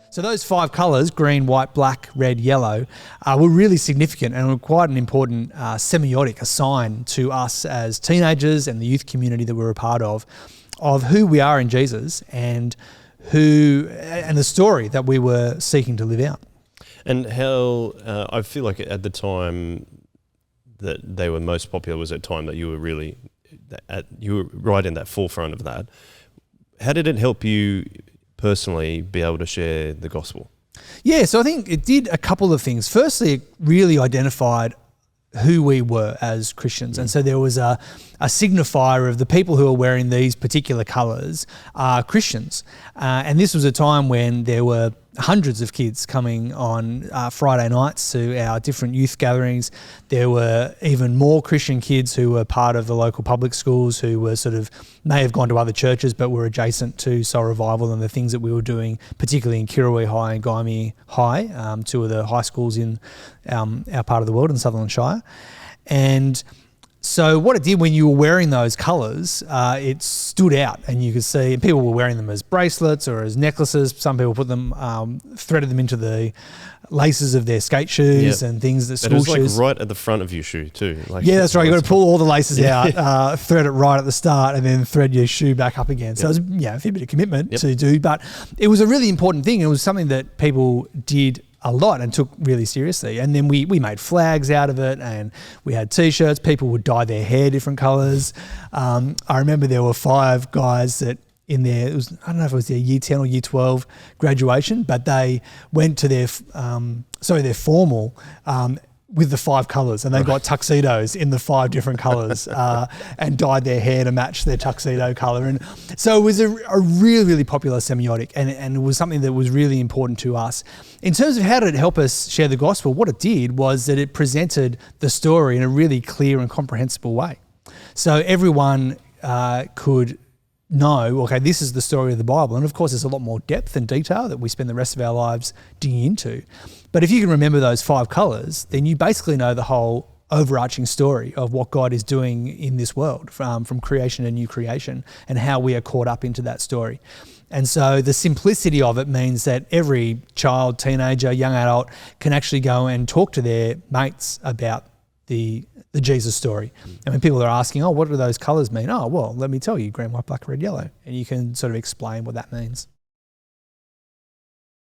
So those 5 colours, green, white, black, red, yellow, were really significant and were quite an important semiotic, a sign to us as teenagers and the youth community that we're a part of who we are in Jesus and the story that we were seeking to live out. And how, I feel like at the time that they were most popular was a time that you were really, you were right in that forefront of that. How did it help you personally be able to share the gospel? Yeah, so I think it did a couple of things. Firstly, it really identified who we were as Christians. And so there was a signifier of the people who are wearing these particular colours are Christians. And this was a time when there were hundreds of kids coming on Friday nights to our different youth gatherings. There were even more Christian kids who were part of the local public schools who were may have gone to other churches but were adjacent to Soul Revival and the things that we were doing, particularly in Kirrawee High and Gymea High, 2 of the high schools in our part of the world in Sutherland Shire. And so what it did when you were wearing those colours, it stood out, and you could see people were wearing them as bracelets or as necklaces. Some people put them, threaded them into the laces of their skate shoes and things, that school shoes. It was right at the front of your shoe too. Yeah, that's right. You've got to pull all the laces out, thread it right at the start, and then thread your shoe back up again. So it was a fair bit of commitment to do, but it was a really important thing. It was something that people did a lot and took really seriously. And then we made flags out of it, and we had T-shirts. People would dye their hair different colours. I remember there were 5 guys that in their, I don't know if it was their year 10 or year 12 graduation, but they went to their formal with the 5 colours, and they got tuxedos in the 5 different colours and dyed their hair to match their tuxedo colour. And so it was a really, really popular semiotic, and it was something that was really important to us. In terms of how did it help us share the gospel, what it did was that it presented the story in a really clear and comprehensible way. So everyone could know, okay, this is the story of the Bible. And of course, there's a lot more depth and detail that we spend the rest of our lives digging into. But if you can remember those 5 colours, then you basically know the whole overarching story of what God is doing in this world, from creation to new creation, and how we are caught up into that story. And so the simplicity of it means that every child, teenager, young adult can actually go and talk to their mates about the Jesus story. And when people are asking, what do those colours mean? Oh, well, let me tell you, green, white, black, red, yellow. And you can sort of explain what that means.